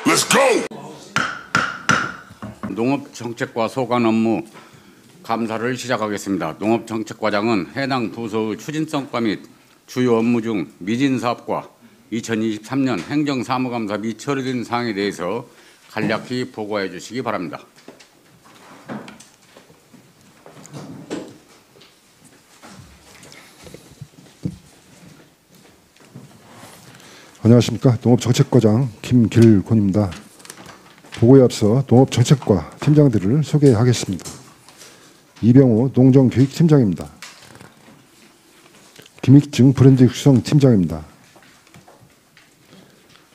Let's go. 농업정책과 소관 업무 감사를 시작하겠습니다. 농업정책과장은 해당 부서의 추진성과 및 주요 업무 중 미진 사업과 2023년 행정사무감사 및 처리된 사항에 대해서 간략히 보고해 주시기 바랍니다. 안녕하십니까. 농업정책과장 김길곤입니다. 보고에 앞서 농업정책과 팀장들을 소개하겠습니다. 이병호 농정교육팀장입니다. 김익증 브랜드 육성 팀장입니다.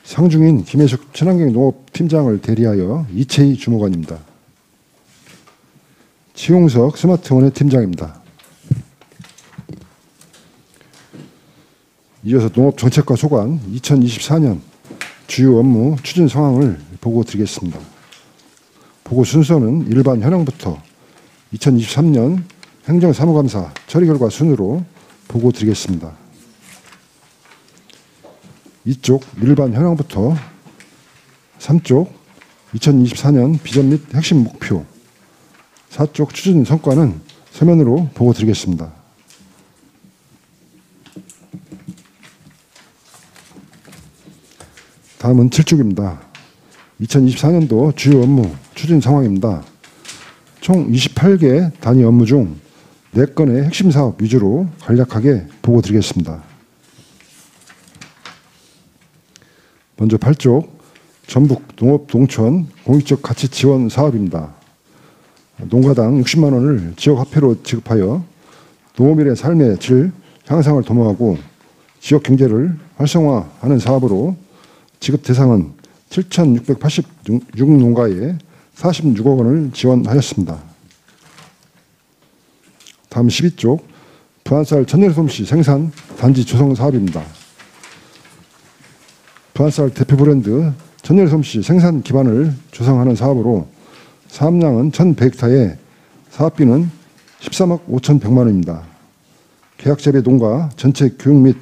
상중인 김혜숙 친환경 농업팀장을 대리하여 이채희 주무관입니다. 치용석 스마트원의 팀장입니다. 이어서 농업정책과 소관 2024년 주요 업무 추진 상황을 보고 드리겠습니다. 보고 순서는 일반 현황부터 2023년 행정사무감사 처리 결과 순으로 보고 드리겠습니다. 이쪽 일반 현황부터 3쪽 2024년 비전 및 핵심 목표 4쪽 추진 성과는 서면으로 보고 드리겠습니다. 다음은 7쪽입니다. 2024년도 주요 업무 추진 상황입니다. 총 28개 단위 업무 중 4건의 핵심 사업 위주로 간략하게 보고 드리겠습니다. 먼저 8쪽 전북 농업농촌 공익적 가치 지원 사업입니다. 농가당 60만 원을 지역화폐로 지급하여 농업인의 삶의 질 향상을 도모하고 지역 경제를 활성화하는 사업으로 지급 대상은 7,686농가에 46억 원을 지원하였습니다. 다음 12쪽 부안쌀 천일솜씨 생산 단지 조성 사업입니다. 부안쌀 대표 브랜드 천일솜씨 생산 기반을 조성하는 사업으로 사업량은 1,100헥타에 사업비는 13억 5,100만 원입니다. 계약재배 농가 전체 교육 및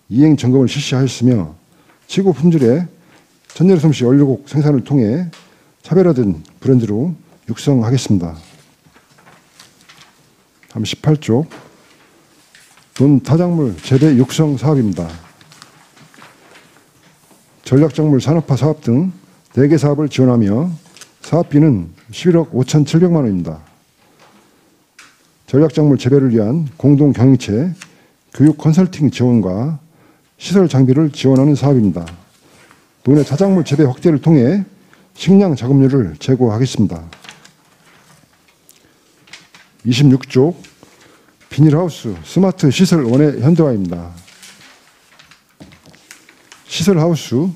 이행 점검을 실시하였으며 최고 품질의 천일솜씨 원료곡 생산을 통해 차별화된 브랜드로 육성하겠습니다. 다음 18쪽 논타작물 재배 육성 사업입니다. 전략작물 산업화 사업 등 4개 사업을 지원하며 사업비는 11억 5,700만 원입니다. 전략작물 재배를 위한 공동경영체, 교육 컨설팅 지원과 시설 장비를 지원하는 사업입니다. 논의 타작물 재배 확대를 통해 식량 작업률을 제고하겠습니다. 26쪽 비닐하우스 스마트 시설 원의 현대화입니다. 시설하우스,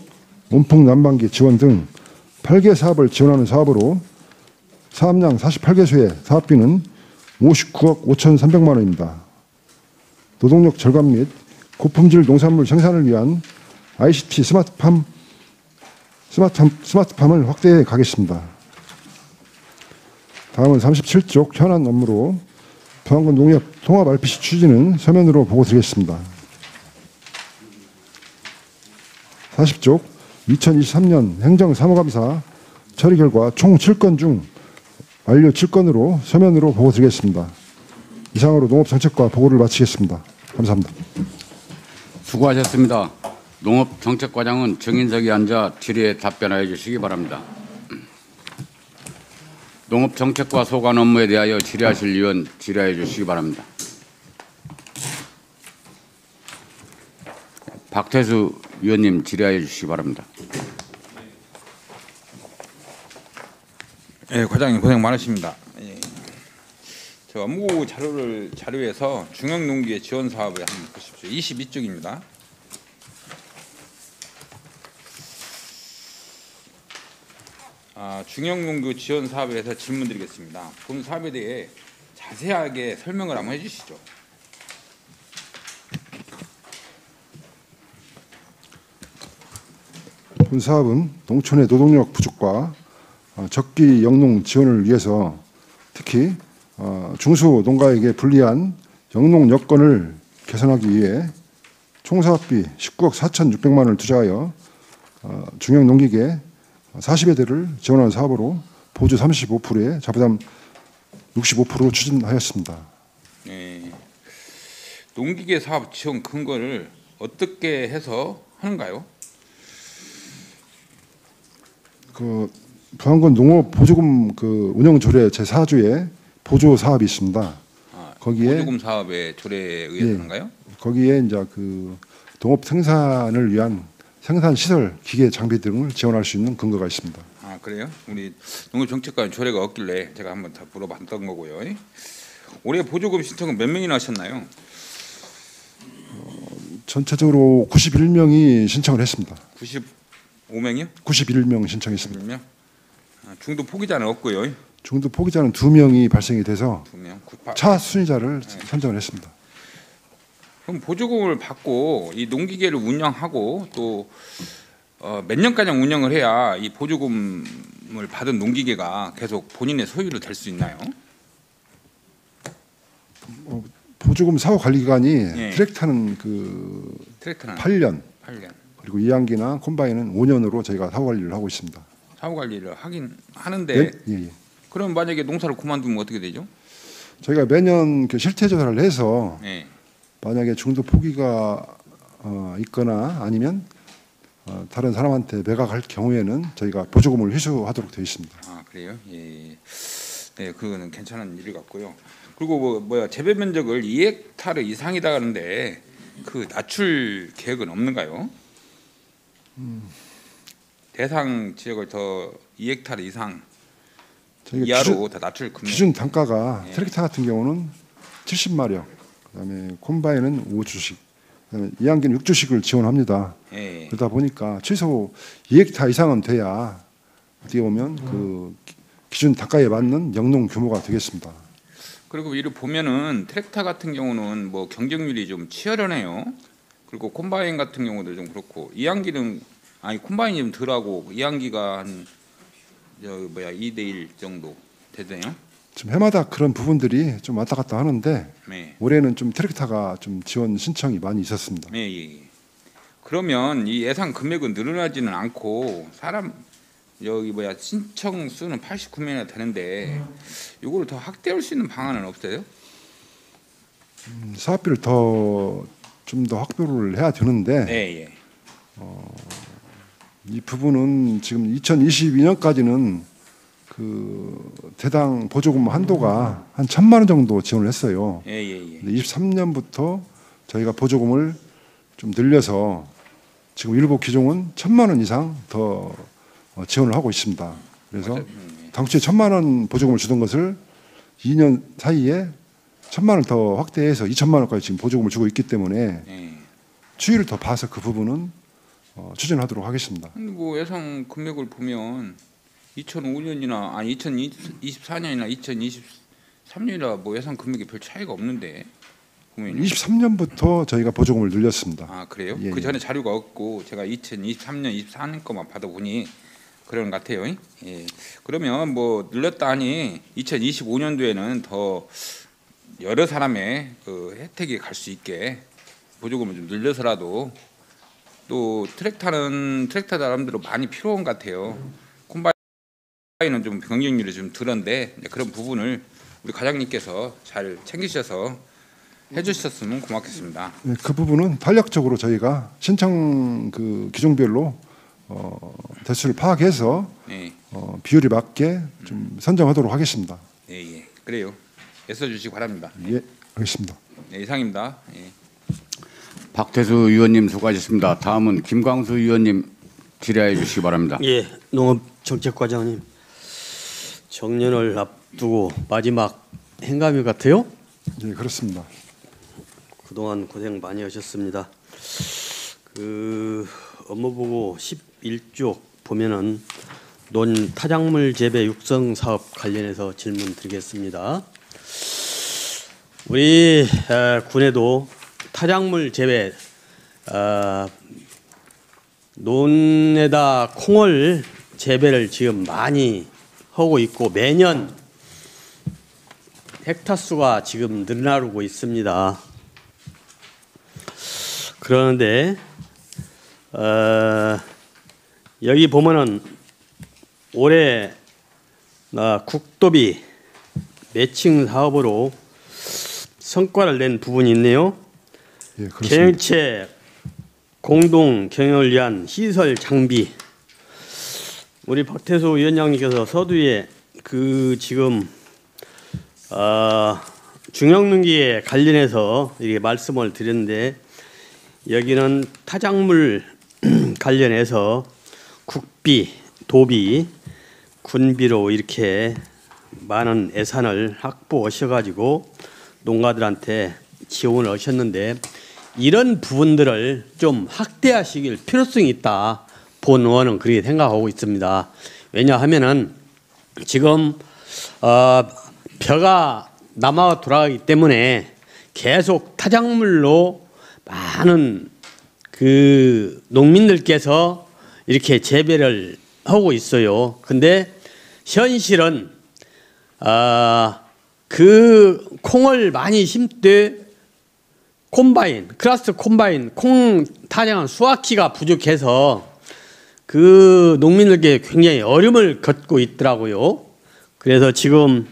온풍 난방기 지원 등 8개 사업을 지원하는 사업으로 사업량 48개소의 사업비는 59억 5,300만 원입니다. 노동력 절감 및 고품질 농산물 생산을 위한 ICT 스마트팜을 확대해 가겠습니다. 다음은 37쪽 현안 업무로 부안군 농협 통합 RPC 추진은 서면으로 보고 드리겠습니다. 40쪽 2023년 행정사무감사 처리 결과 총 7건 중 완료 7건으로 서면으로 보고 드리겠습니다. 이상으로 농업정책과 보고를 마치겠습니다. 감사합니다. 수고하셨습니다. 농업정책과장은 정인석에 앉아 질의에 답변하여 주시기 바랍니다. 농업정책과 소관 업무에 대하여 질의하실 위원 질의해 주시기 바랍니다. 박태수 위원님 질의해 주시기 바랍니다. 네, 과장님 고생 많으십니다. 저 업무 자료에서 중형농기의 지원 사업에 한번 보십시오. 22쪽입니다. 중형농기 지원 사업에 대해서 질문드리겠습니다. 본 사업에 대해 자세하게 설명을 한번 해주시죠. 본 사업은 농촌의 노동력 부족과 적기 영농 지원을 위해서 특히 중소 농가에게 불리한 영농 여건을 개선하기 위해 총 사업비 19억 4,600만 원을 투자하여 중형 농기계 40여 대를 지원하는 사업으로 보조 35%에 자부담 65% 추진하였습니다. 네. 농기계 사업 지원 근거를 어떻게 해서 하는가요? 그 부안군 농업 보조금 그 운영 조례 제4조에 보조 사업이 있습니다. 거기에 보조금 사업의 조례에 의해서 하는가요? 거기에 이제 그 농업 생산을 위한 생산 시설, 기계, 장비 등을 지원할 수 있는 근거가 있습니다. 아 그래요? 우리 농업정책관 조례가 없길래 제가 한번 다 물어봤던 거고요. 올해 보조금 신청은 몇 명이나 하셨나요? 전체적으로 91명이 신청을 했습니다. 95명이요? 91명 신청했습니다. 91명? 중도 포기자는 없고요. 중도 포기자는 2명이 발생이 돼서 2명. 차 순위자를 선정을 했습니다. 그럼 보조금을 받고 이 농기계를 운영하고 또 몇 년가량 운영을 해야 이 보조금을 받은 농기계가 계속 본인의 소유로 될 수 있나요? 보조금 사후 관리 기간이 예. 트랙터는 그 트랙터는 8년 8년. 그리고 이항기나 콤바인은 5년으로 저희가 사후 관리를 하고 있습니다. 사후 관리를 하긴 하는데 예, 예. 그럼 만약에 농사를 그만두면 어떻게 되죠? 저희가 매년 그 실태 조사를 해서 네. 만약에 중도 포기가 있거나 아니면 다른 사람한테 매각할 경우에는 저희가 보조금을 회수하도록 되어 있습니다. 아 그래요? 예. 네, 그거는 괜찮은 일 같고요. 그리고 재배 면적을 2헥타르 이상이다 하는데 그 낮출 계획은 없는가요? 대상 지역을 더 2헥타르 이상 저희가 이하로 더 낮출 금액. 기준 단가가 예. 트랙터 같은 경우는 70마력, 그다음에 콤바인은 5주식, 그다음에 이항기는 6주식을 지원합니다. 예. 그러다 보니까 최소 2헥타 이상은 돼야 어떻게 보면 그 기준 단가에 맞는 영농 규모가 되겠습니다. 그리고 이를 보면은 트랙터 같은 경우는 뭐 경쟁률이 좀 치열하네요. 그리고 콤바인 같은 경우도 좀 그렇고 이항기는 콤바인이 좀 덜하고 이항기가 한 2대1 정도 되네요. 지금 해마다 그런 부분들이 좀 왔다 갔다 하는데 네. 올해는 좀 트랙터가 좀 지원 신청이 많이 있었습니다. 네, 예. 그러면 이 예상 금액은 늘어나지는 않고 신청 수는 89명이나 되는데 이거를 더 확대할 수 있는 방안은 없어요? 사업비를 좀 더 확보를 해야 되는데 네, 예. 이 부분은 지금 2022년까지는 그 대당 보조금 한도가 한 1,000만 원 정도 지원을 했어요. 예, 예, 예. 23년부터 저희가 보조금을 좀 늘려서 지금 일부 기종은 1,000만 원 이상 더 지원을 하고 있습니다. 그래서 당초에 1,000만 원 보조금을 주던 것을 2년 사이에 1,000만 원 더 확대해서 2,000만 원까지 지금 보조금을 주고 있기 때문에 예. 추이를 더 봐서 그 부분은 추진하도록 하겠습니다. 근데 예상 금액을 보면 2005년이나 2024년이나 2023년이나 예상 금액이 별 차이가 없는데 보면요. 23년부터 저희가 보조금을 늘렸습니다. 아 그래요? 예, 그 전에 자료가 없고 제가 2023년, 24년 것만 받아보니 그런 것 같아요. 예. 그러면 늘렸다 하니 2025년도에는 더 여러 사람의 그 혜택이 갈 수 있게 보조금을 좀 늘려서라도 또 트랙터 사람들은 많이 필요한 것 같아요. 콤바인은 좀 경쟁률이 좀 덜한데 그런 부분을 우리 과장님께서 잘 챙기셔서 해주셨으면 고맙겠습니다. 네, 그 부분은 탄력적으로 저희가 신청 그 기종별로 대수를 파악해서 네, 비율에 맞게 좀 선정하도록 하겠습니다. 예. 그래요. 애써 주시기 바랍니다. 예, 알겠습니다. 네, 이상입니다. 예. 박태수 의원님 수고하셨습니다. 다음은 김광수 의원님 질의해 주시기 바랍니다. 예, 농업정책과장님, 정년을 앞두고 마지막 행감일 같아요. 예, 그렇습니다. 그동안 고생 많이 하셨습니다. 그 업무보고 11쪽 보면은 논 타작물 재배 육성 사업 관련해서 질문 드리겠습니다. 우리 군에도 타작물 재배 논에다 콩을 재배를 지금 많이 하고 있고 매년 헥타 수가 지금 늘어나고 있습니다. 그러는데 여기 보면은 올해 국도비 매칭 사업으로 성과를 낸 부분이 있네요. 예, 그렇습니다. 경영체 공동 경영을 위한 시설 장비. 우리 박태수 위원장님께서 서두에 그 지금 중형농기에 관련해서 이렇게 말씀을 드렸는데 여기는 타작물 관련해서 국비, 도비, 군비로 이렇게 많은 예산을 확보하셔가지고 농가들한테 지원을 하셨는데 이런 부분들을 좀 확대하시길 필요성이 있다. 본 의원은 그렇게 생각하고 있습니다. 왜냐하면은 지금 벼가 남아 돌아가기 때문에 계속 타작물로 많은 그 농민들께서 이렇게 재배를 하고 있어요. 근데 현실은 그 콩을 많이 심되 콤바인, 클라스 콤바인, 콩 타작한 수확기가 부족해서 그 농민들께 굉장히 어려움을 겪고 있더라고요. 그래서 지금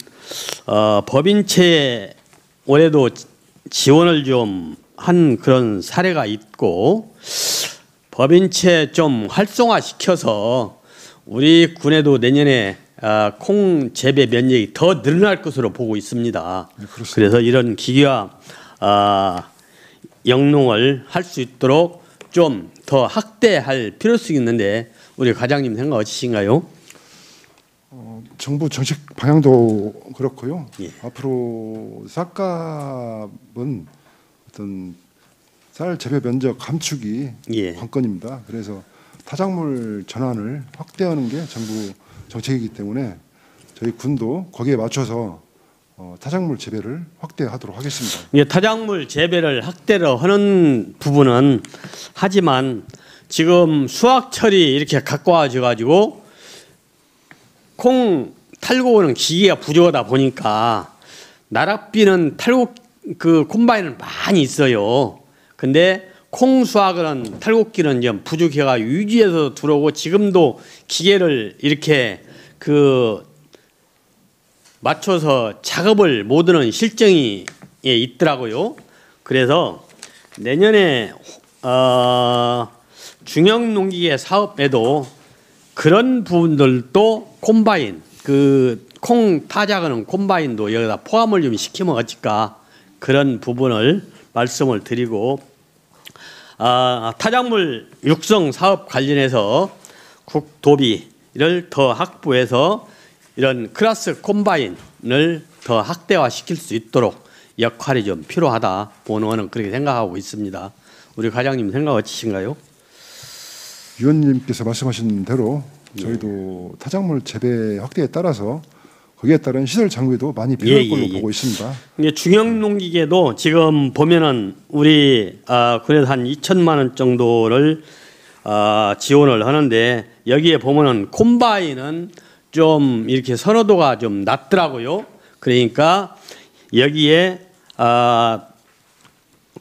법인채 올해도 지원을 좀 한 그런 사례가 있고 법인채 좀 활성화시켜서 우리 군에도 내년에 콩 재배 면적이 더 늘어날 것으로 보고 있습니다. 네, 그렇습니다. 그래서 이런 기계화 영농을 할 수 있도록 좀 더 확대할 필요성이 있는데 우리 과장님 생각 어떠신가요? 정부 정책 방향도 그렇고요. 예. 앞으로 쌀값은 어떤 쌀 재배 면적 감축이 예. 관건입니다. 그래서 타작물 전환을 확대하는 게 정부 정책이기 때문에 저희 군도 거기에 맞춰서 타작물 재배를 확대하도록 하겠습니다. 예, 타작물 재배를 확대를 하는 부분은 하지만 지금 수확철이 이렇게 가까워져 가지고 콩 탈고 오는 기계가 부족하다 보니까 나락비는 탈곡 그 콤바인은 많이 있어요. 근데 콩 수확은 탈곡기는 좀 부족해가 유지해서 들어오고 지금도 기계를 이렇게 그 맞춰서 작업을 못하는 실정이 있더라고요. 그래서 내년에 중형농기계 사업에도 그런 부분들도 콤바인 그 콩 타작하는 콤바인도 여기다 포함을 좀 시키면 어떨까 그런 부분을 말씀을 드리고 타작물 육성 사업 관련해서 국도비를 더 확보해서 이런 클라스 콤바인을 더 확대화시킬 수 있도록 역할이 좀 필요하다. 본의원은 그렇게 생각하고 있습니다. 우리 과장님 생각 어떠신가요? 위원님께서 말씀하신 대로 저희도 타작물 재배 확대에 따라서 거기에 따른 시설 장비도 많이 필요할 걸로 보고 있습니다. 중형농기계도 지금 보면은 우리 그래서 한 2천만 원 정도를 지원을 하는데 여기에 보면은 콤바인은 좀 이렇게 선호도가 좀 낮더라고요. 그러니까 여기에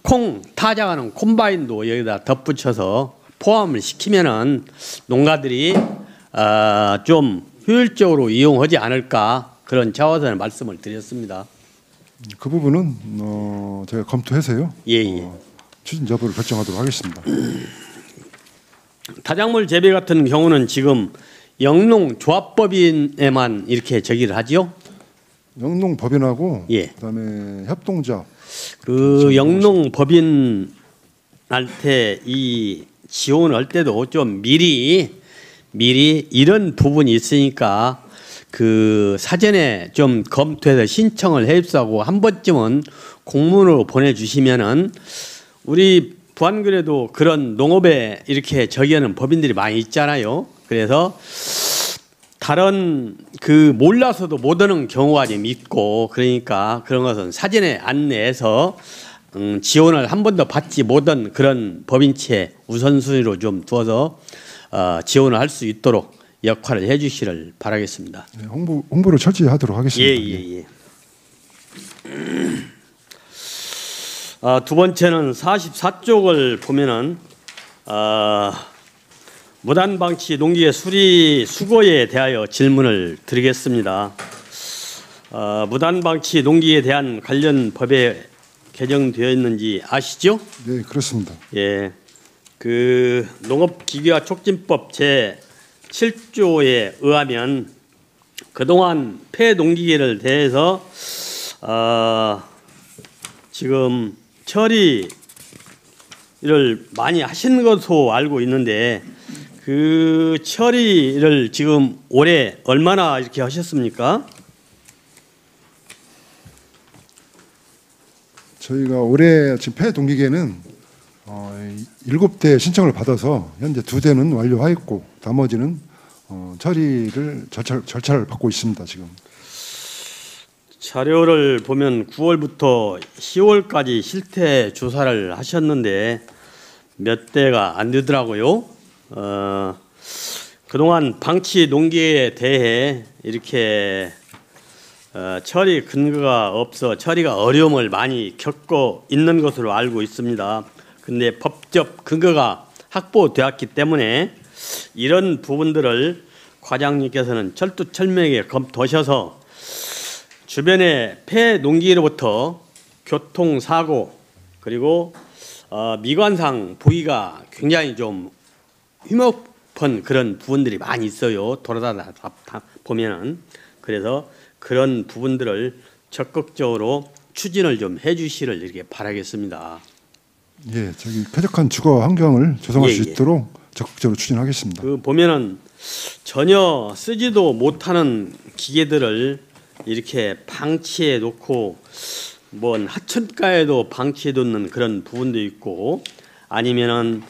콩 타작하는 콤바인도 여기다 덧붙여서 포함을 시키면은 농가들이 좀 효율적으로 이용하지 않을까 그런 차원에서 말씀을 드렸습니다. 그 부분은 제가 검토해서요. 예. 추진 여부를 결정하도록 하겠습니다. 타작물 재배 같은 경우는 지금 영농조합법인에만 이렇게 저기를 하지요. 영농법인하고 예. 그다음에 협동조합 그 영농법인한테 이 지원할 때도 좀 미리 이런 부분이 있으니까 그 사전에 좀 검토해서 신청을 해입수하고 한 번쯤은 공문으로 보내주시면은 우리 부안군에도 그런 농업에 이렇게 저기하는 법인들이 많이 있잖아요. 그래서 다른 그 몰라서도 못 오는 경우가 좀 있고 그러니까 그런 것은 사전에 안내해서 지원을 한 번도 받지 못한 그런 법인체 우선순위로 좀 두어서 지원을 할 수 있도록 역할을 해주시를 바라겠습니다. 네, 홍보를 철저히 하도록 하겠습니다. 예. 두 번째는 44쪽을 보면은 무단방치 농기계 수리 수거에 대하여 질문을 드리겠습니다. 무단방치 농기계에 대한 관련 법에 개정되어 있는지 아시죠? 네, 그렇습니다. 예, 그 농업기계화 촉진법 제 7조에 의하면 그동안 폐농기계를 대해서 지금 처리를 많이 하신 것으로 알고 있는데 그 처리를 지금 올해 얼마나 이렇게 하셨습니까? 저희가 올해 지금 폐동기계는 7대 신청을 받아서 현재 2대는 완료하였고 나머지는 처리를 절차를 받고 있습니다. 지금. 자료를 보면 9월부터 10월까지 실태 조사를 하셨는데 몇 대가 안 되더라고요. 그동안 방치 농기에 대해 이렇게 처리 근거가 없어 처리가 어려움을 많이 겪고 있는 것으로 알고 있습니다. 근데 법적 근거가 확보되었기 때문에 이런 부분들을 과장님께서는 철두철미하게 검토하셔서 주변의 폐농기로부터 교통사고 그리고 미관상 부위가 굉장히 좀 휘먹은 그런 부분들이 많이 있어요. 돌아다니다 보면은. 그래서 그런 부분들을 적극적으로 추진을 좀 해주시를 이렇게 바라겠습니다. 예, 저기 쾌적한 주거 환경을 조성할 예, 수 예. 있도록 적극적으로 추진하겠습니다. 그 보면은 전혀 쓰지도 못하는 기계들을 이렇게 방치해 놓고 뭔 하천가에도 방치해 놓는 그런 부분도 있고 아니면은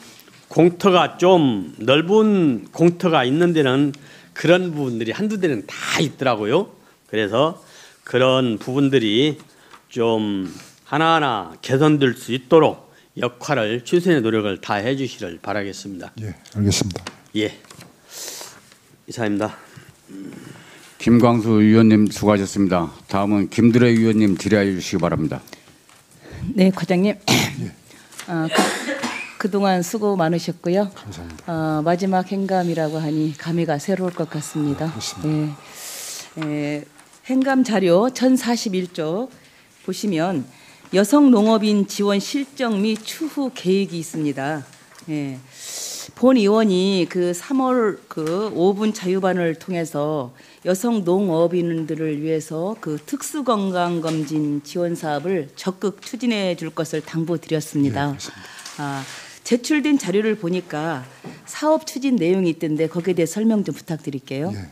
공터가 좀 넓은 공터가 있는 데는 그런 부분들이 한두 대는 다 있더라고요. 그래서 그런 부분들이 좀 하나하나 개선될 수 있도록 역할을 최선의 노력을 다해 주시를 바라겠습니다. 예, 알겠습니다. 예, 이상입니다. 김광수 의원님 수고하셨습니다. 다음은 김드래 의원님 질의해 주시기 바랍니다. 네, 과장님. 그동안 수고 많으셨고요. 감사합니다. 마지막 행감이라고 하니 감회가 새로울 것 같습니다. 그렇습니다. 행감 자료 1041조 보시면 여성 농업인 지원 실정 및 추후 계획이 있습니다. 예. 본 의원이 그 3월 그 5분 자유반을 통해서 여성 농업인들을 위해서 그 특수 건강 검진 지원 사업을 적극 추진해 줄 것을 당부드렸습니다. 제출된 자료를 보니까 사업 추진 내용이 있던데 거기에 대해 설명 좀 부탁드릴게요. 예.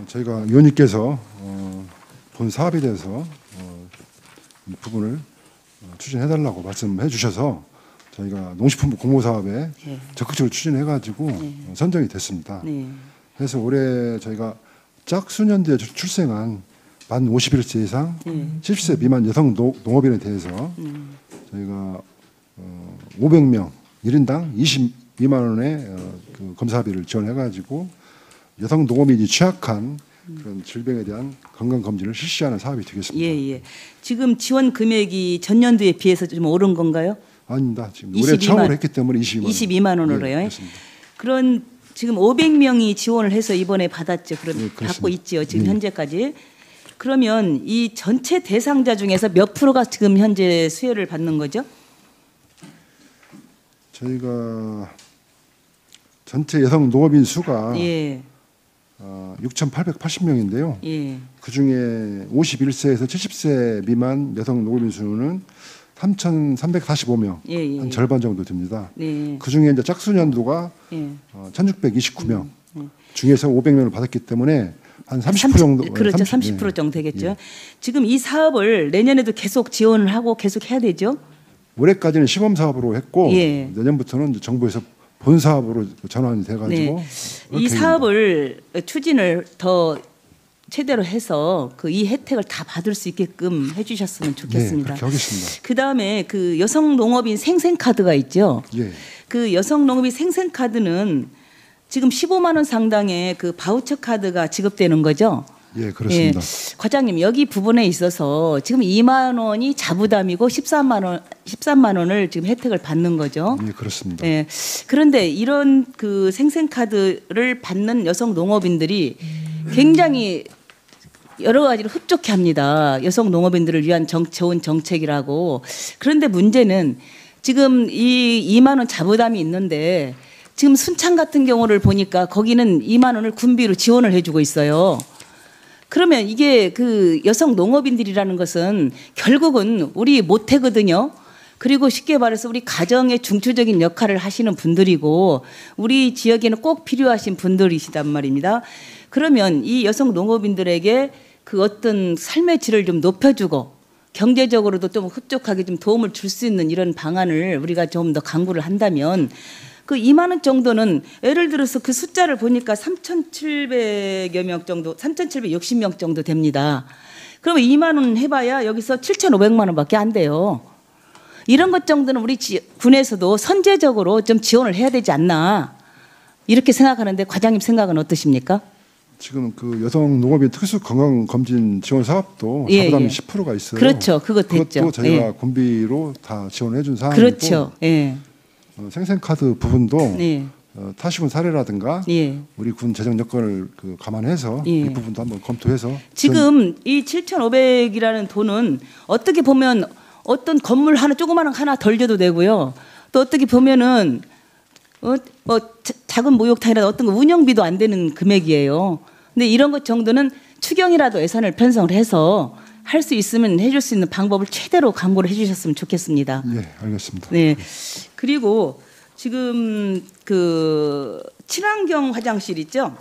저희가 의원님께서 본 사업에 대해서 이 부분을 추진해달라고 말씀해 주셔서 저희가 농식품부 공모사업에 예. 적극적으로 추진해가지고 선정이 됐습니다. 네. 그래서 올해 저희가 짝수년도에 출생한 만 51세 이상 70세 미만 여성 농업인에 대해서 저희가 500명 1인당 22만 원의 그 검사비를 지원해가지고 여성 농업인이 취약한 그런 질병에 대한 건강 검진을 실시하는 사업이 되겠습니다. 예. 지금 지원 금액이 전년도에 비해서 좀 오른 건가요? 아닙니다. 지금 올해 처음으로 했기 때문에 22만 원으로요. 예, 그렇습니다. 그런 지금 500명이 지원을 해서 이번에 받았죠. 그럼 네, 그렇습니다. 받고 있지요. 지금 네. 현재까지. 그러면 이 전체 대상자 중에서 몇 프로가 지금 현재 수혜를 받는 거죠? 저희가 전체 여성 농업인 수가 예. 6,880명인데요. 예. 그 중에 51세에서 70세 미만 여성 농업인 수는 3,345명, 예. 한 절반 정도 됩니다. 네. 그 중에 이제 짝수년도가 예. 1,629명 중에서 500명을 받았기 때문에 한 30% 정도. 그렇죠. 30, 30% 정도 되겠죠. 예. 지금 이 사업을 내년에도 계속 지원을 하고 계속 해야 되죠. 올해까지는 시범 사업으로 했고 예. 내년부터는 이제 정부에서 본 사업으로 전환이 돼가지고 네. 이 사업을 추진을 더 최대로 해서 그 이 혜택을 다 받을 수 있게끔 해주셨으면 좋겠습니다. 네, 그렇게 하겠습니다. 그 다음에 그 여성 농업인 생생카드가 있죠. 예. 그 여성 농업인 생생카드는 지금 15만 원 상당의 그 바우처 카드가 지급되는 거죠. 예, 그렇습니다. 과장님 여기 부분에 있어서 지금 2만 원이 자부담이고 13만 원을 지금 혜택을 받는 거죠. 예, 그렇습니다. 예. 그런데 이런 그 생생카드를 받는 여성 농업인들이 굉장히 여러 가지로 흡족해합니다. 여성 농업인들을 위한 좋은 정책이라고. 그런데 문제는 지금 이 2만 원 자부담이 있는데 지금 순창 같은 경우를 보니까 거기는 2만 원을 군비로 지원을 해주고 있어요. 그러면 이게 그 여성 농업인들이라는 것은 결국은 우리 모태거든요. 그리고 쉽게 말해서 우리 가정의 중추적인 역할을 하시는 분들이고 우리 지역에는 꼭 필요하신 분들이시단 말입니다. 그러면 이 여성 농업인들에게 그 어떤 삶의 질을 좀 높여주고 경제적으로도 좀 흡족하게 좀 도움을 줄 수 있는 이런 방안을 우리가 좀 더 강구를 한다면 그 2만 원 정도는 예를 들어서 그 숫자를 보니까 3,700여 명 정도, 3,760명 정도 됩니다. 그러면 2만 원 해봐야 여기서 7,500만 원밖에 안 돼요. 이런 것 정도는 우리 군에서도 선제적으로 좀 지원을 해야 되지 않나 이렇게 생각하는데 과장님 생각은 어떠십니까? 지금 그 여성 농업인 특수 건강 검진 지원 사업도 자부담이 10%가 있어요. 그렇죠. 그것도 했죠. 그것도 저희가 군비로 다 지원해 준 사항이고. 그렇죠. 예. 생생카드 부분도 예. 타시군 사례라든가 예. 우리 군 재정 여건을 그 감안해서 예. 이 부분도 한번 검토해서 지금 이 7,500이라는 돈은 어떻게 보면 어떤 건물 하나 조그마한 하나 덜 줘도 되고요. 또 어떻게 보면은 작은 목욕탕이라도 어떤 거 운영비도 안 되는 금액이에요. 근데 이런 것 정도는 추경이라도 예산을 편성을 해서 할 수 있으면 해줄 수 있는 방법을 최대로 강구를 해주셨으면 좋겠습니다. 예, 알겠습니다. 네. 그리고 지금 그 친환경 화장실 있죠?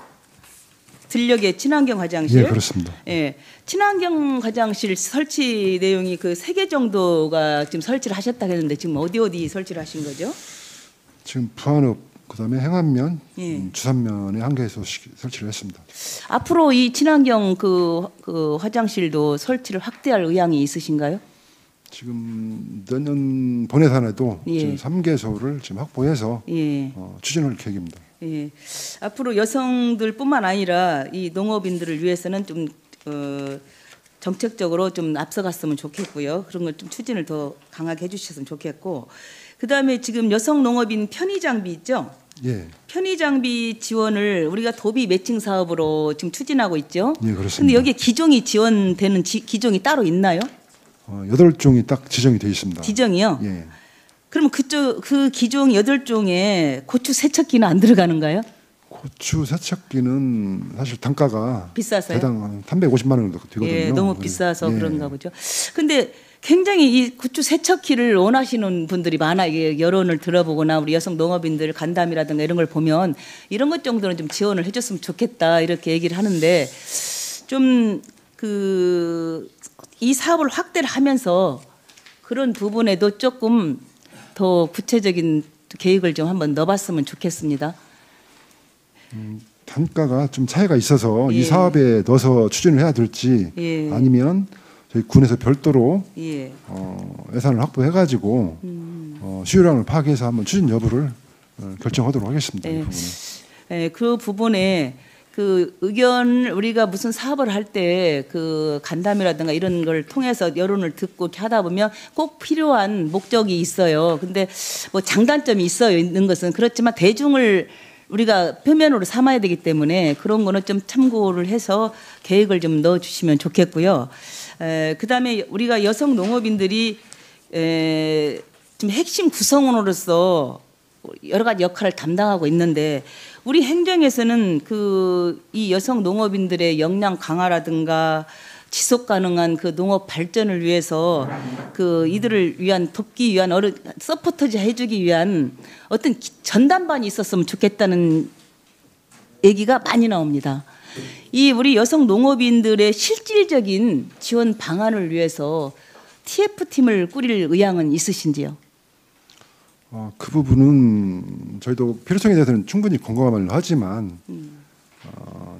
들녘의 친환경 화장실. 예, 그렇습니다. 예. 친환경 화장실 설치 내용이 그 3개 정도가 지금 설치를 하셨다고 했는데 지금 어디 설치를 하신 거죠? 지금 부안읍 그다음에 행안면, 예. 주산면에 한 개에서 설치를 했습니다. 앞으로 이 친환경 그 화장실도 설치를 확대할 의향이 있으신가요? 지금 내년 본예산에도 예. 지금 3개소를 지금 확보해서 예. 추진할 계획입니다. 예. 앞으로 여성들뿐만 아니라 이 농업인들을 위해서는 좀 정책적으로 좀 앞서갔으면 좋겠고요. 그런 걸 좀 추진을 더 강하게 해주셨으면 좋겠고, 그 다음에 지금 여성 농업인 편의 장비 있죠? 예, 편의 장비 지원을 우리가 도비 매칭 사업으로 지금 추진하고 있죠. 예, 그렇습니다. 근데 여기에 기종이 지원되는 기종이 따로 있나요? 8종이 딱 지정이 되어 있습니다. 기종이요? 예. 그러면 그 기종 8종에 고추 세척기는 안 들어가는가요? 고추 세척기는 사실 단가가 비싸서요? 대당 한 350만 원 정도 되거든요. 예, 너무 비싸서 예. 그런가 보죠. 근데 굉장히 이 고추 세척기를 원하시는 분들이 많아. 이게 여론을 들어보거나 우리 여성 농업인들 간담이라든가 이런 걸 보면 이런 것 정도는 좀 지원을 해줬으면 좋겠다 이렇게 얘기를 하는데 좀 이 사업을 확대를 하면서 그런 부분에도 조금 더 구체적인 계획을 좀 한번 넣어봤으면 좋겠습니다. 단가가 좀 차이가 있어서 예. 이 사업에 넣어서 추진을 해야 될지 예. 아니면 저희 군에서 별도로 예. 예산을 확보해가지고 수요량을 파악해서 한번 추진 여부를 결정하도록 하겠습니다. 예. 이 부분은. 예, 그 부분에 그 의견 우리가 무슨 사업을 할 때 그 간담회라든가 이런 걸 통해서 여론을 듣고 하다 보면 꼭 필요한 목적이 있어요. 근데 뭐 장단점이 있는 것은 그렇지만 대중을 우리가 표면으로 삼아야 되기 때문에 그런 거는 좀 참고를 해서 계획을 좀 넣어주시면 좋겠고요. 그다음에 우리가 여성 농업인들이 좀 핵심 구성원으로서 여러 가지 역할을 담당하고 있는데 우리 행정에서는 이 여성 농업인들의 역량 강화라든가 지속 가능한 그 농업 발전을 위해서 이들을 위한 돕기 위한 서포터즈 해주기 위한 어떤 전담반이 있었으면 좋겠다는 얘기가 많이 나옵니다. 이 우리 여성 농업인들의 실질적인 지원 방안을 위해서 TF팀을 꾸릴 의향은 있으신지요? 그 부분은 저희도 필요성에 대해서는 충분히 공감을 하지만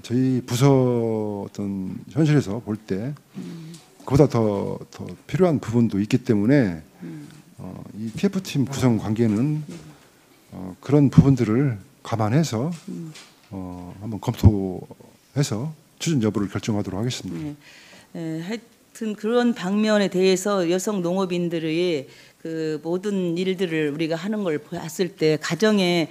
저희 부서 어떤 현실에서 볼 때 그보다 더 필요한 부분도 있기 때문에 이 TF팀 구성 관계는 그런 부분들을 감안해서 한번 검토해서 추진 여부를 결정하도록 하겠습니다. 하여튼 그런 방면에 대해서 여성 농업인들의 그 모든 일들을 우리가 하는 걸 봤을 때 가정이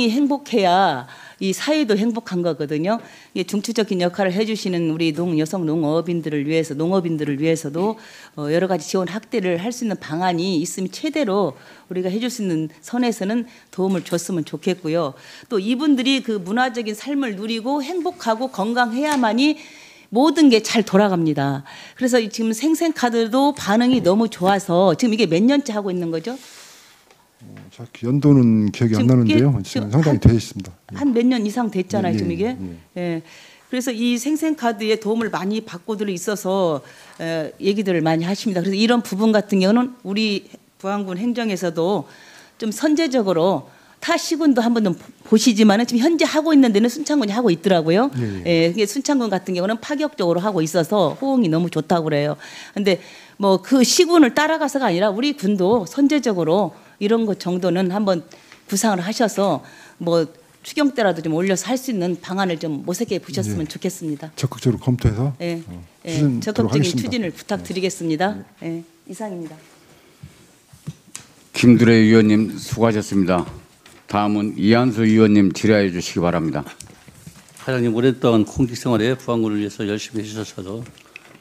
행복해야 이 사회도 행복한 거거든요. 이게 중추적인 역할을 해주시는 우리 여성 농업인들을 위해서도 여러 가지 지원 확대를 할 수 있는 방안이 있으면 최대로 우리가 해줄 수 있는 선에서는 도움을 줬으면 좋겠고요. 또 이분들이 그 문화적인 삶을 누리고 행복하고 건강해야만이 모든 게 잘 돌아갑니다. 그래서 지금 생생카드도 반응이 너무 좋아서 지금 이게 몇 년째 하고 있는 거죠? 정확히 연도는 기억이 안 나는데요. 지금 상당히 돼 있습니다. 한 몇 년 이상 됐잖아요, 예, 지금 이게. 예. 그래서 이 생생카드의 도움을 많이 받고들 있어서 얘기들을 많이 하십니다. 그래서 이런 부분 같은 경우는 우리 부안군 행정에서도 좀 선제적으로 타 시군도 한번 보시지만은 지금 현재 하고 있는 데는 순창군이 하고 있더라고요. 예, 순창군 같은 경우는 파격적으로 하고 있어서 호응이 너무 좋다고 그래요. 근데 뭐 그 시군을 따라가서가 아니라 우리 군도 선제적으로 이런 것 정도는 한번 구상을 하셔서 뭐 추경 때라도 좀 올려서 할 수 있는 방안을 좀 모색해 보셨으면 좋겠습니다. 적극적으로 검토해서 적극적인 추진을 부탁드리겠습니다. 이상입니다. 김두래 의원님 수고하셨습니다. 다음은 이한수 의원님 질의해 주시기 바랍니다. 사장님 오랫동안 공직 생활에 부안군을 위해서 열심히 해주셔서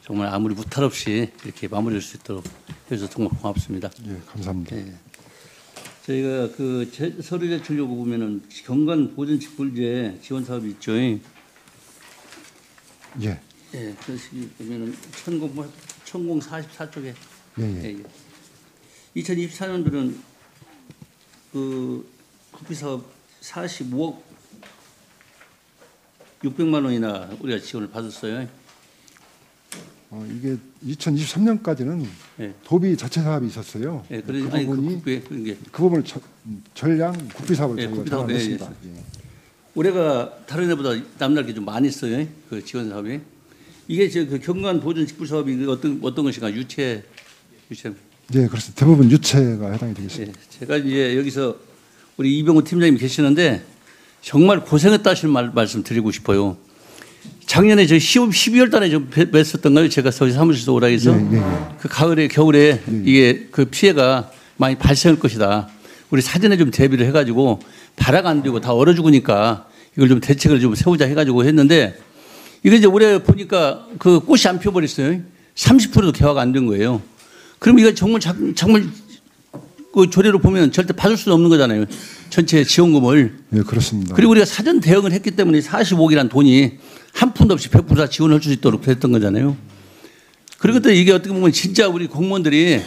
정말 아무리 무탈 없이 이렇게 마무리할 수 있도록 해주셔서 정말 고맙습니다. 예, 감사합니다. 저희가 그 서류 제출 요구 보면은 경관 보존 직불제 지원 사업이 있죠. 예. 그래서 보면은 1044쪽에. 예. 2024년도는 그 국비 사업 45억 600만 원이나 우리가 지원을 받았어요. 이게 2023년까지는 도비 자체 사업이 있었어요. 그 부분이 국비 그 부분을 전량 국비 사업을 저희가 국비 사업, 전환했습니다. 올해가 다른 해보다 남다르게 좀 많이 써요. 그 지원 사업이. 이게 그 경관 보존 직불 사업이 어떤 것인가 유체. 네, 그렇습니다. 대부분 유체가 해당이 되겠습니다. 제가 이제 여기서 우리 이병호 팀장님이 계시는데 정말 고생했다 하시는 말씀 드리고 싶어요. 작년에 저 12월 달에 좀 뵀었던가요? 제가 저희 사무실에서 오라 해서 그 가을에 겨울에 이게 그 피해가 많이 발생할 것이다. 우리 사전에 좀 대비를 해가지고 발화가 안 되고 다 얼어 죽으니까 이걸 좀 대책을 좀 세우자 해가지고 했는데 이게 이제 올해 보니까 그 꽃이 안 피어버렸어요. 30%도 개화가 안 된 거예요. 그럼 이거 정말 그 조례로 보면 절대 받을 수는 없는 거잖아요. 전체 지원금을. 네, 그렇습니다. 그리고 우리가 사전 대응을 했기 때문에 45억이라는 돈이 한 푼도 없이 100% 다 지원할 수 있도록 됐던 거잖아요. 그리고 또 이게 어떻게 보면 진짜 우리 공무원들이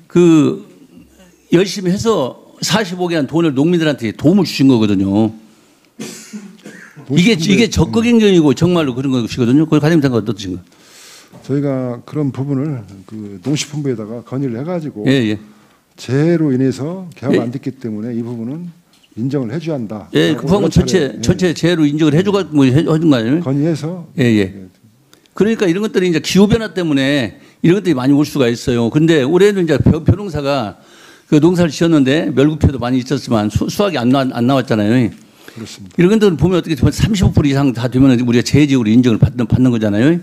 그 열심히 해서 45억이라는 돈을 농민들한테 도움을 주신 거거든요. 이게 적극행정이고 정말로 그런 것이거든요. 그걸 과장님 생각 어떠신가요? 저희가 그런 부분을 그 농식품부에다가 건의를 해가지고 재해로 인해서 개화가 안 됐기 때문에 이 부분은 인정을 해줘야 한다. 그 부분 전체 재해로 인정을 해주고 뭐 해준 거 아니에요? 건의해서. 그러니까 이런 것들이 이제 기후 변화 때문에 이런 것들이 많이 올 수가 있어요. 그런데 올해는 이제 벼농사가 그 농사를 지었는데 멸구피해도 많이 있었지만 수확이 안 나왔잖아요. 그렇습니다. 이런 것들을 보면 어떻게 보면 35% 이상 다 되면 우리가 재해지역으로 인정을 받는 거잖아요.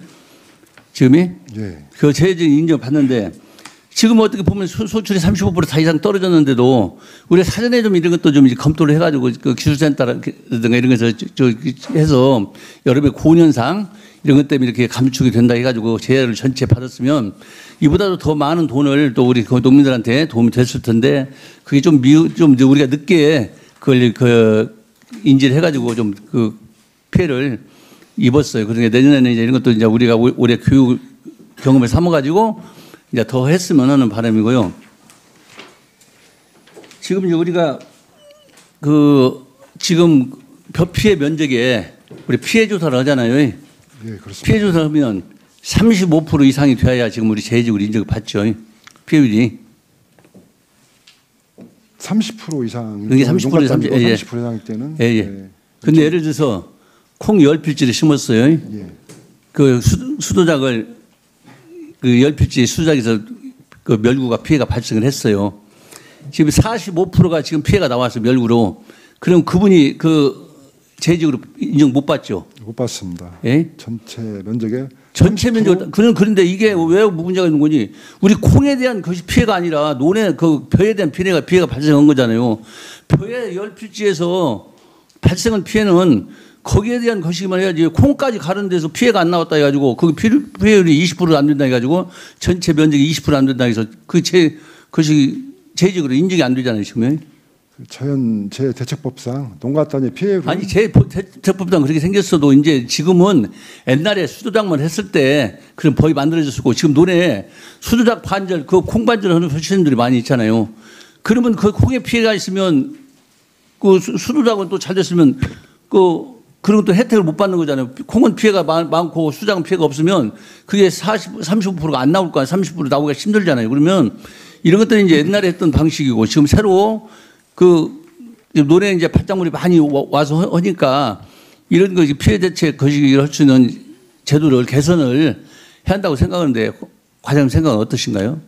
지금이 그 재해지역 인정을 받는데 지금 어떻게 보면 소출이 35% 이상 떨어졌는데도 우리가 사전에 좀 이런 것도 좀 검토를 해가지고 그 기술센터라든가 이런 것에서 해서 여러 배 고온현상 이런 것 때문에 이렇게 감축이 된다 해가지고 재해를 전체 받았으면 이보다도 더 많은 돈을 또 우리 농민들한테 도움이 됐을 텐데 그게 좀 우리가 늦게 그걸 인지를 해가지고 좀 그 피해를 입었어요. 그러니까 내년에는 이제 이런 것도 이제 우리가 올해 교육 경험을 삼아가지고 이제 더 했으면 하는 바람이고요. 지금 이제 우리가 지금 피해 면적에 우리 피해 조사를 하잖아요. 그렇습니다. 피해 조사하면 35% 이상이 돼야 지금 우리 재해지역으로 인정을 받죠. 피해율이. 30% 이상. 이게 30% 이상. 30% 이상일 때는. 근데 예를 들어서 콩 10필지를 심었어요. 그 수도작을 그 10필지 수도작에서 그 멸구가 피해가 발생을 했어요. 지금 45%가 지금 피해가 나와서 멸구로. 그럼 그분이 그 재해지역으로 인정 못 받죠. 못 봤습니다. 예? 전체 면적의 전체 면적 그런데 이게 왜 문제가 있는 거니? 우리 콩에 대한 것이 피해가 아니라 논에 그 벼에 대한 피해가 발생한 거잖아요. 벼의 열필지에서 발생한 피해는 거기에 대한 것이기만 해야지 콩까지 가는 데서 피해가 안 나왔다 해가지고 그 피해율이 20% 안 된다 해가지고 전체 면적이 20% 안 된다 해서 그것이 제적으로 인정이 안 되잖아요 지금. 자연재해 대책법상 농가 단위 피해율은 아니 대책법상 그렇게 생겼어도 이제 지금은 옛날에 수도작만 했을 때 그런 법이 만들어졌었고 지금 논에 수도작 반절 그 콩 반절 하는 시민들이 많이 있잖아요. 그러면 그 콩에 피해가 있으면 그 수도작은 또 잘 됐으면 그런 또 혜택을 못 받는 거잖아요. 콩은 피해가 많고 수작은 피해가 없으면 그게 35%가 안 나올 거야. 30% 나오기가 힘들잖아요. 그러면 이런 것들은 이제 옛날에 했던 방식이고 지금 새로 그 논에 이제 밭작물이 많이 와서 하니까 이런 거 피해 대책 거시기를 할 수 있는 제도를 개선을 해야 한다고 생각하는데 과장님 생각은 어떠신가요?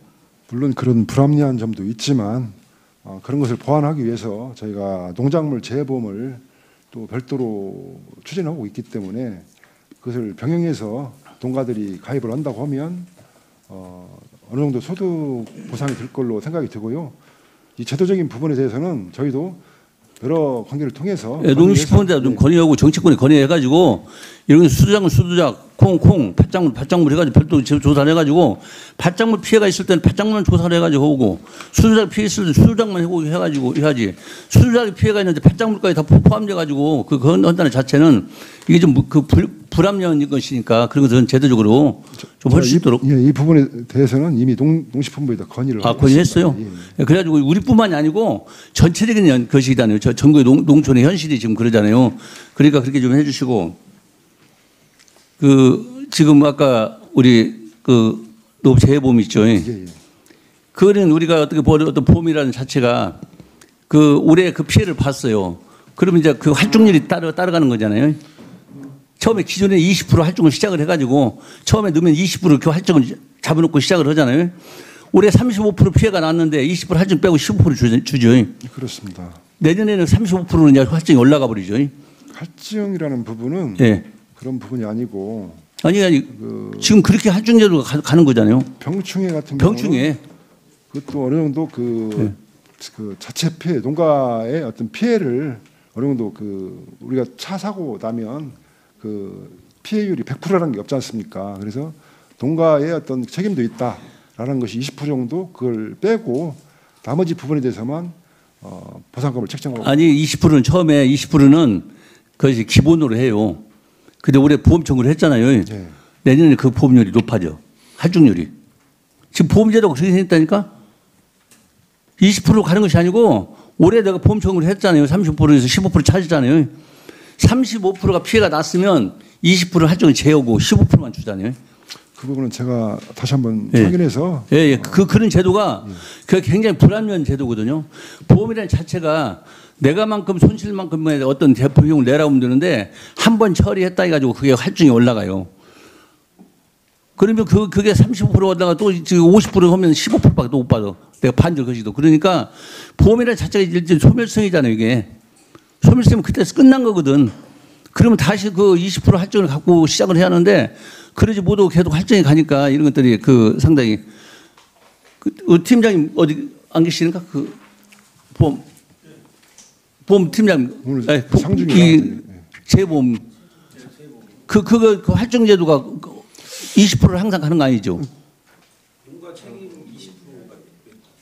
물론 그런 불합리한 점도 있지만 그런 것을 보완하기 위해서 저희가 농작물 재해보험을 또 별도로 추진하고 있기 때문에 그것을 병행해서 농가들이 가입을 한다고 하면 어느 정도 소득 보상이 될 걸로 생각이 되고요. 이 제도적인 부분에 대해서는 저희도 여러 관계를 통해서 농식품원자 좀 건의하고 정치권에 건의해가지고 이런 수도작은 수도작, 콩, 밭작물 해가지고 별도 조사를 해가지고 밭작물 피해가 있을 때는 밭작물만 조사를 해가지고 오고 수도작 피해 있을 때는 수도작만 해가지고 해야지 수도작에 피해가 있는데 밭작물까지 다 포함돼가지고 그 한다는 자체는 이게 좀 그 불합리한 것이니까 그런 것은 제도적으로 좀 할 수 있도록. 이 부분에 대해서는 이미 농식품부에다 건의를 건의했어요. 예. 그래가지고 우리뿐만이 아니고 전체적인 것이잖아요. 전국의 농촌의 현실이 지금 그러잖아요. 그러니까 그렇게 좀 해주시고 지금 아까 우리 농업재해보험 있죠. 그거는 우리가 어떻게 어떤 보험이라는 자체가 올해 그 피해를 봤어요. 그러면 이제 그 활동률이 따라가는 거잖아요. 처음에 기존에 20% 활동을 시작을 해가지고 처음에 넣으면 20% 이렇게 활동을 잡아놓고 시작을 하잖아요. 올해 35% 피해가 났는데 20% 활동 빼고 15% 주죠. 그렇습니다. 내년에는 35%는 이제 활동이 올라가 버리죠. 할증이라는 부분은 네. 그런 부분이 아니고 아니 지금 그렇게 할증제도가 가는 거잖아요. 병충해 같은 병충해. 경우는 그것도 어느 정도 그 자체 피해 농가의 어떤 피해를 어느 정도 우리가 차 사고 나면 그 피해율이 100%라는 게 없지 않습니까? 그래서 농가의 어떤 책임도 있다라는 것이 20% 정도 그걸 빼고 나머지 부분에 대해서만 보상금을 책정하고. 아니 20%는 처음에 20%는 그것이 기본으로 해요. 근데 올해 보험 청구를 했잖아요. 네. 내년에 그 보험료율이 높아져. 할증률이. 지금 보험제도가 그렇게 생겼다니까? 20% 가는 것이 아니고 올해 내가 보험 청구를 했잖아요. 30%에서 15% 차지잖아요. 35%가 피해가 났으면 20% 할증을 제어고 15%만 주잖아요. 그 부분은 제가 다시 한번 확인해서. 예. 그런 제도가 굉장히 불합리한 제도거든요. 보험이라는 자체가 내가만큼 손실만큼의 어떤 대표 비용을 내라고 하면 되는데 한 번 처리했다 해가지고 그게 할증이 올라가요. 그러면 그게 35% 올라가 또 50% 하면 15%밖에 못 받아. 내가 반절 것이도. 그러니까 보험이라는 자체가 일종의 소멸성이잖아요, 이게. 소멸성이면 그때서 끝난 거거든. 그러면 다시 그 20% 할증을 갖고 시작을 해야 하는데 그러지 못하고 계속 할증이 가니까 이런 것들이 상당히 팀장님 어디 안 계시는가? 보험 팀장님. 오늘 상중이 재보험. 그 할증 제도가 20%를 항상 가는 거 아니죠? 농가 책임 20%가.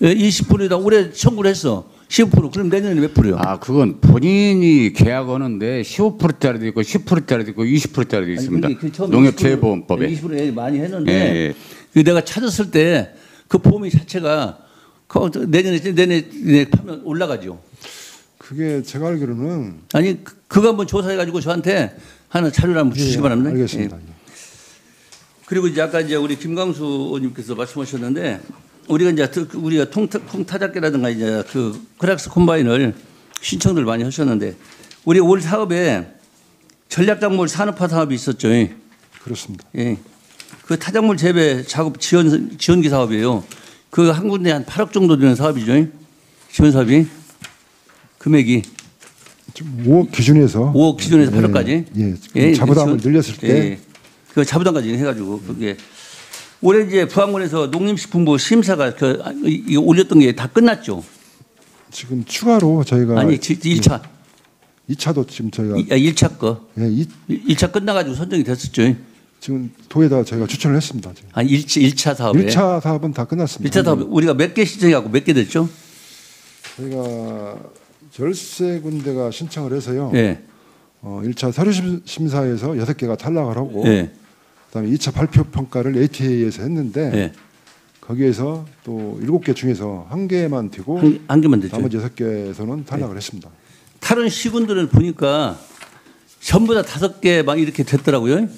예, 20%다 올해 청구를 했어. 15%. 그럼 내년에 몇 프로요? 그건 본인이 계약하는데 15%짜리도 있고 10%짜리도 있고 20%짜리도 있습니다. 농협재해보험법에. 20% 많이 했는데 내가 찾았을 때 그 보험이 자체가 내년에 파면 올라가죠. 그게 제가 알기로는 아니 그거 한번 조사해가지고 저한테 하나 자료를 한번 주시기 바랍니다. 알겠습니다. 그리고 이제 아까 이제 우리 김광수 의원님께서 말씀하셨는데 우리가 통타작계라든가 이제 크락스 콤바인을 신청들 많이 하셨는데 우리 올 사업에 전략작물 산업화 사업이 있었죠. 그렇습니다. 예. 그 타작물 재배 작업 지원기 사업이에요. 그 한 군데 한 8억 정도 되는 사업이죠. 지원 사업이 금액이 좀 5억 기준에서 5억 기준에서 8억까지. 예, 자부담을 늘렸을 때 예. 그 자부담까지 해가지고 그게 올해 이제 부안군에서 농림식품부 심사가 이거 올렸던 게 다 끝났죠. 지금 추가로 저희가 아니 1차. 2차도 지금 저희가 1차 거. 예, 1차 끝나가지고 선정이 됐었죠. 지금 도에다 저희가 추천을 했습니다. 지금. 아니 1차 사업에. 1차 사업은 다 끝났습니다. 1차 사업 우리가 몇 개 신청해갖고 몇 개 됐죠? 저희가 13군데가 신청을 해서요. 예. 1차 서류 심사에서 6개가 탈락을 하고 예. 그다음에 2차 발표 평가를 ATA에서 했는데 예. 거기에서 또 7개 중에서 1개만 되고 한 개만 됐죠. 나머지 6개에서는 탈락을 했습니다. 다른 시군들은 보니까 전부 다 5개 막 이렇게 됐더라고요.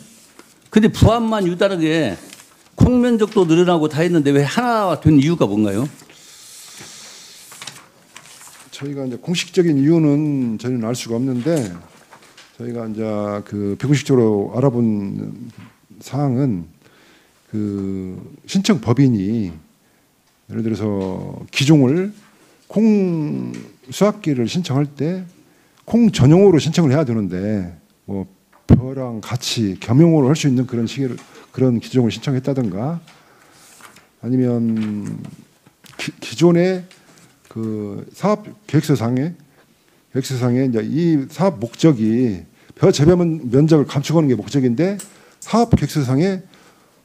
근데 부안만 유다르게 콩 면적도 늘어나고 다 했는데 왜 하나가 된 이유가 뭔가요? 저희가 이제 공식적인 이유는 저희는 알 수가 없는데 저희가 이제 그 비공식적으로 알아본 사항은 그 신청 법인이 예를 들어서 기종을 콩 수확기를 신청할 때 콩 전용으로 신청을 해야 되는데 뭐 벼랑 같이 겸용으로 할 수 있는 그런 그런 기종을 신청했다든가 아니면 기존의 그 사업 계획서상에 이제 이 사업 목적이 벼 재배 면적을 감축하는 게 목적인데 사업 계획서상에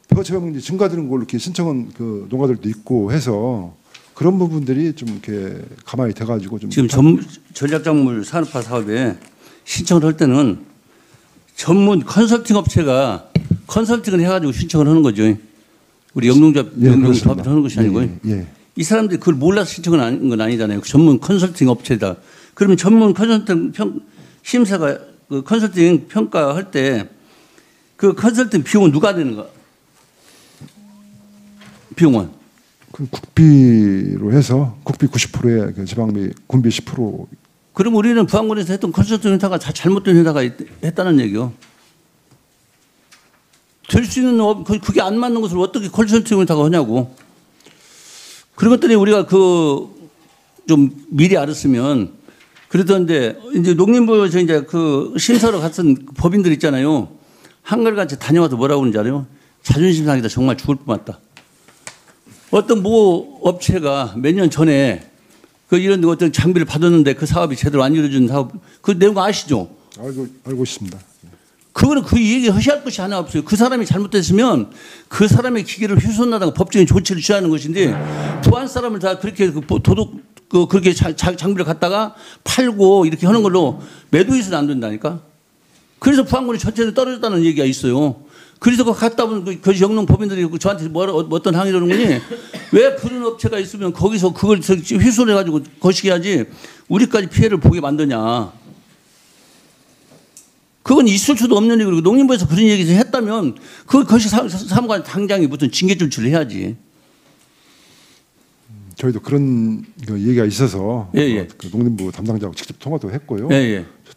벼 재배 면적이 증가되는 걸로 이렇게 신청한 그 농가들도 있고 해서 그런 부분들이 좀 이렇게 가만히 돼가지고 좀 지금 전략작물 산업화 사업에 신청을 할 때는 전문 컨설팅 업체가 컨설팅을 해가지고 신청을 하는 거죠. 우리 영농조합 조합을 하는 것이 아니고 이 사람들이 그걸 몰라서 신청을 하는 건 아니잖아요. 전문 컨설팅 업체다. 그러면 전문 컨설팅 심사가 그 컨설팅 평가할 때 그 컨설팅 비용은 누가 내는가? 비용은? 그 국비로 해서 국비 90%에 그 지방비 군비 10%. 그럼 우리는 부안군에서 했던 컨설팅 회사가 다 잘못된 회사가 했다는 얘기요. 될 수 있는 그게 안 맞는 것을 어떻게 컨설팅 회사가 하냐고. 그런 것들이 우리가 그 좀 미리 알았으면 그러던데 이제 농림부에서 이제 그 심사로 갔던 법인들 있잖아요. 한결같이 다녀와서 뭐라고 그러는지 알아요? 자존심 상해서 정말 죽을 뻔했다. 어떤 모 업체가 몇 년 전에 그 이런 어떤 장비를 받았는데 그 사업이 제대로 안 이루어진 사업 그 내용 아시죠? 알고 있습니다. 그거는 그 얘기 허시할 것이 하나 없어요. 그 사람이 잘못됐으면 그 사람의 기계를 훼손하다가 법적인 조치를 취하는 것인데 부안 사람을 다 그렇게 그렇게 장비를 갖다가 팔고 이렇게 하는 걸로 매도해서는 안 된다니까. 그래서 부안군이 전체적으로 떨어졌다는 얘기가 있어요. 그래서 그 갔다 보면 그 영농 법인들이 저한테 어떤 항의를 하는 거니 왜 그런 업체가 있으면 거기서 그걸 훼손해가지고 거시기하지 우리까지 피해를 보게 만드냐. 그건 있을 수도 없는 얘기고 농림부에서 그런 얘기를 했다면 그것이 사무관 당장에 무슨 징계 조치를 해야지. 저희도 그런 얘기가 있어서 그 농림부 담당자하고 직접 통화도 했고요.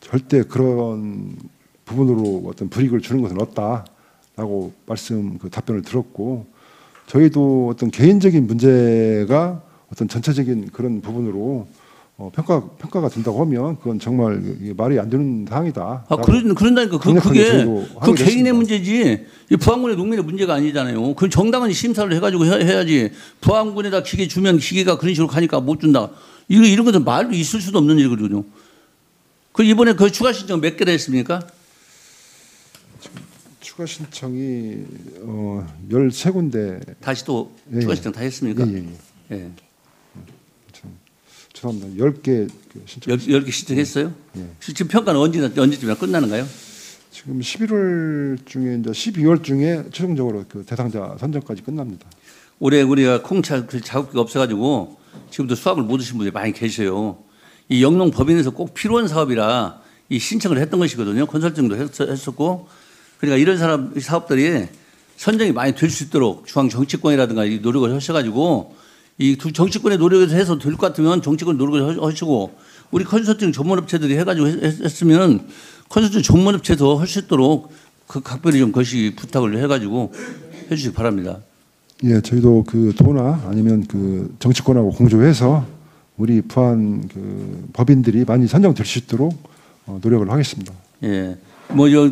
절대 그런 부분으로 어떤 불이익을 주는 것은 없다라고 답변을 들었고 저희도 어떤 개인적인 문제가 어떤 전체적인 그런 부분으로 평가가 된다고 하면 그건 정말 말이 안 되는 사항이다. 그런다니까 그게 그 개인의 문제지 부안군의 농민의 문제가 아니잖아요. 그 정당한 심사를 해가지고 해야지 부안군에다 기계 주면 기계가 그런 식으로 가니까 못 준다. 이런 것은 말도 있을 수도 없는 일이거든요. 그 이번에 그 추가 신청 몇 개나 했습니까? 추가 신청이 13군데. 다시 또 추가 신청 다 했습니까? 예. 죄송합니다. 10개 신청. 10개 신청했어요? 지금 평가는 언제쯤 끝나는가요? 지금 11월 중에 이제 12월 중에 최종적으로 그 대상자 선정까지 끝납니다. 올해 우리가 콩차 작업기가 없어가지고 지금도 수확을 못 하신 분들이 많이 계셔요. 이 영농 법인에서 꼭 필요한 사업이라 이 신청을 했던 것이거든요. 컨설팅도 했었고. 그러니까 이런 사업들이 선정이 많이 될 수 있도록 중앙 정치권이라든가 이 노력을 하셔가지고 이 두 정치권의 노력에서 해서 될 것 같으면 정치권 노력을 하시고 우리 컨설팅 전문업체들이 해가지고 했으면 컨설팅 전문업체도 할 수 있도록 그 각별히 좀 것이 부탁을 해가지고 해주시기 바랍니다. 예, 저희도 그 도나 아니면 그 정치권하고 공조해서 우리 부안 그 법인들이 많이 선정될 수 있도록 노력을 하겠습니다. 예.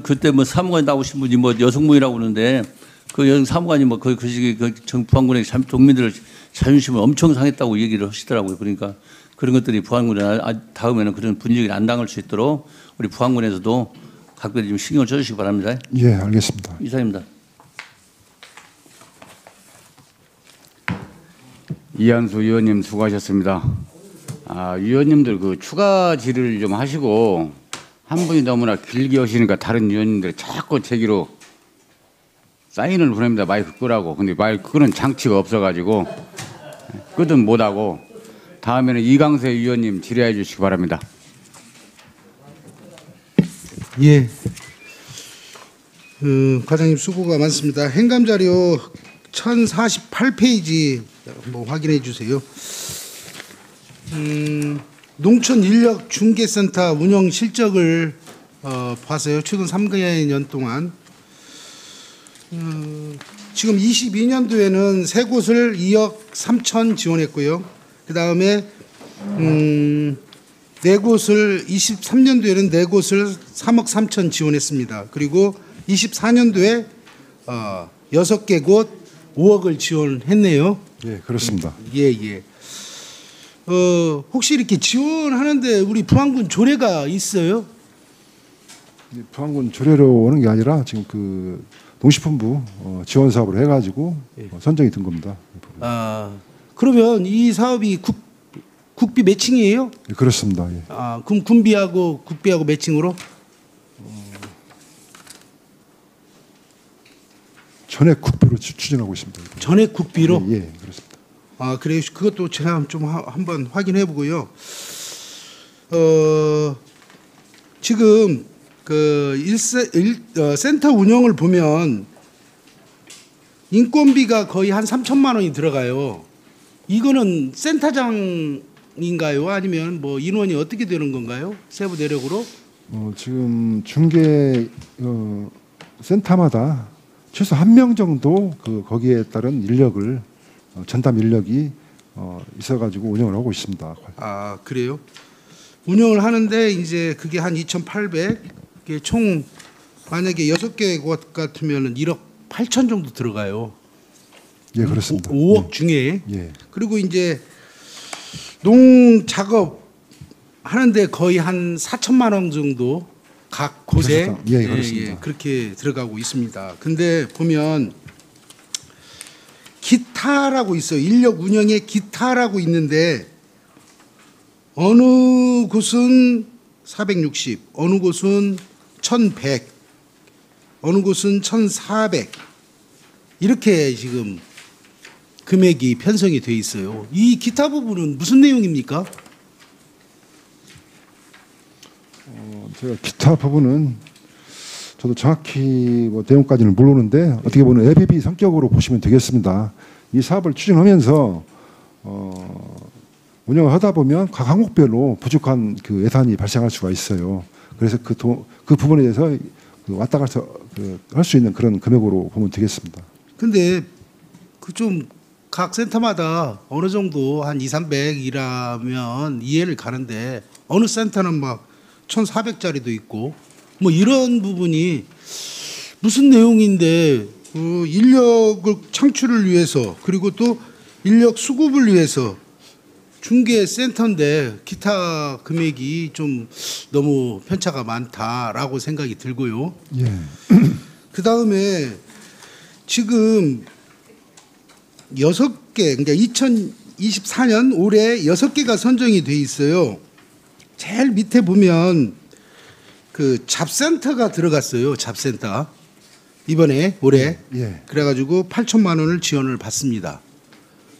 그때 사무관 나오신 분이 여성무이라고 그러는데 그 사무관이 그 시기 부안군의 동민들을 자존심을 엄청 상했다고 얘기를 하시더라고요. 그러니까 그런 것들이 부안군에 다음에는 그런 분위기를 안 당할 수 있도록 우리 부안군에서도 각별히 좀 신경을 써주시기 바랍니다. 예, 알겠습니다. 이상입니다. 이한수 위원님 수고하셨습니다. 위원님들 그 추가 질의를 좀 하시고 한 분이 너무나 길게 하시니까 다른 위원님들 자꾸 제기로 사인을 보냅니다. 마이크 끄라고. 근데 마이크 끄는 장치가 없어가지고 끄든 못하고 다음에는 이강세 위원님 질의해 주시기 바랍니다. 예. 과장님 수고가 많습니다. 행감자료 1048페이지 한번 확인해 주세요. 농촌인력중개센터 운영 실적을 봐서요. 최근 3개년 동안 지금 22년도에는 세 곳을 2억 3천 지원했고요. 그 다음에 네 곳을 23년도에는 네 곳을 3억 3천 지원했습니다. 그리고 24년도에 6개 곳 5억을 지원했네요. 예, 그렇습니다. 예. 혹시 이렇게 지원하는데 우리 부안군 조례가 있어요? 부안군 조례로 오는 게 아니라 지금 그 농식품부 지원 사업으로 해가지고 선정이 된 겁니다. 그러면 이 사업이 국비 매칭이에요? 예, 그렇습니다. 예. 그럼 군비하고 국비하고 매칭으로? 전액 국비로 추진하고 있습니다. 전액 국비로? 예, 그렇습니다. 그래요. 그것도 제가 좀 한번 확인해 보고요. 지금 센터 운영을 보면 인건비가 거의 한 3천만 원이 들어가요. 이거는 센터장인가요? 아니면 인원이 어떻게 되는 건가요? 세부 대략으로? 지금 중개 센터마다 최소 1명 정도 거기에 따른 인력을 전담 인력이 있어가지고 운영을 하고 있습니다. 그래요? 운영을 하는데 이제 그게 한 2,800, 총 만약에 6개 곳 같으면 1억 8천 정도 들어가요. 예, 그렇습니다. 5억 예. 중에. 예. 그리고 이제 농 작업 하는데 거의 한 4천만 원 정도 각 곳에 예, 그렇습니다. 그렇게 들어가고 있습니다. 근데 보면 기타라고 있어요. 인력 운영에 기타라고 있는데 어느 곳은 460, 어느 곳은 1100, 어느 곳은 1400 이렇게 지금 금액이 편성이 돼 있어요. 이 기타 부분은 무슨 내용입니까? 제가 기타 부분은 저도 정확히 내용까지는 모르는데 어떻게 보면 예비비 성격으로 보시면 되겠습니다. 이 사업을 추진하면서 운영을 하다 보면 각 항목별로 부족한 그 예산이 발생할 수가 있어요. 그래서 그 부분에 대해서 왔다 갔다 할 수 있는 그런 금액으로 보면 되겠습니다. 근데 좀 각 센터마다 어느 정도 한 200~300이라면 이해를 가는데 어느 센터는 막 1,400짜리도 있고 이런 부분이 무슨 내용인데 인력을 창출을 위해서 그리고 또 인력 수급을 위해서 중개센터인데 기타 금액이 좀 너무 편차가 많다라고 생각이 들고요. 예. 그 다음에 지금 6개, 그러니까 2024년 올해 6개가 선정이 돼 있어요. 제일 밑에 보면 그 잡센터가 들어갔어요. 잡센터. 이번에 올해. 예. 그래가지고 8천만 원을 지원을 받습니다.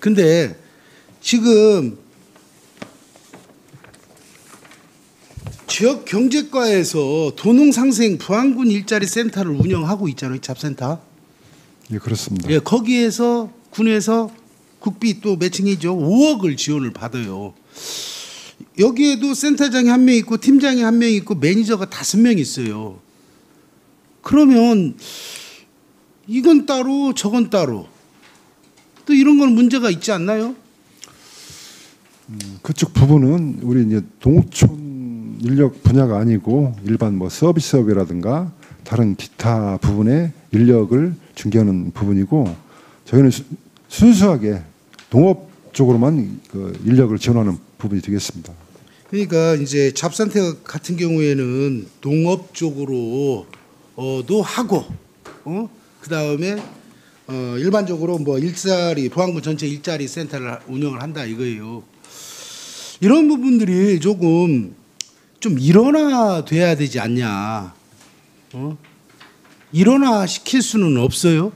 근데 지금 지역경제과에서 도농상생 부안군 일자리 센터를 운영하고 있잖아요. 잡센터. 예, 그렇습니다. 예, 거기에서 군에서 국비 또 매칭이죠. 5억을 지원을 받아요. 여기에도 센터장이 1명 있고 팀장이 1명 있고 매니저가 5명 있어요. 그러면 이건 따로 저건 따로 또 이런 건 문제가 있지 않나요? 그쪽 부분은 우리 이제 농촌 인력 분야가 아니고 일반 뭐 서비스업이라든가 다른 기타 부분의 인력을 중개하는 부분이고 저희는 순수하게 동업 쪽으로만 그 인력을 지원하는 부분이 되겠습니다. 그러니까 이제 잡센터 같은 경우에는 농업 쪽으로도 하고, 그 다음에 일반적으로 뭐 일자리 보안군 전체 일자리 센터를 운영을 한다 이거예요. 이런 부분들이 조금 좀 일원화돼야 되지 않냐? 일원화 시킬 수는 없어요.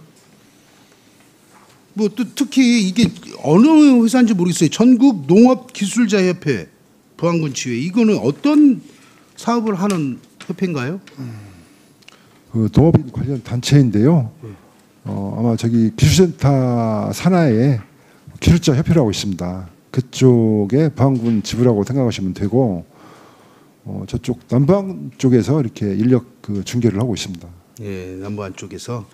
뭐 또 특히 이게 어느 회사인지 모르겠어요. 전국 농업기술자협회 보안군 지회 이거는 어떤 사업을 하는 협회인가요? 그 동업인 관련 단체인데요. 아마 저기 기술센터 산하에 기술자 협회라고 있습니다. 그쪽에 보안군 지부라고 생각하시면 되고 저쪽 남부안 쪽에서 이렇게 인력 그 중개를 하고 있습니다. 예, 남부안 쪽에서.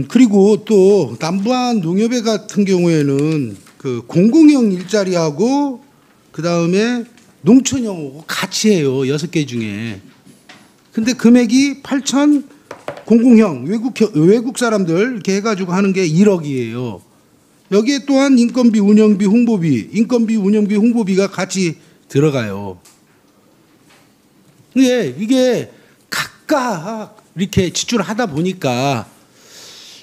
그리고 또 남부안 농협회 같은 경우에는 그 공공형 일자리하고 그 다음에 농촌형하고 같이 해요. 6개 중에. 근데 금액이 8천 공공형 외국 사람들 이렇게 해가지고 하는 게 1억이에요. 여기에 또한 인건비, 운영비, 홍보비가 같이 들어가요. 근데 이게 각각 이렇게 지출하다 보니까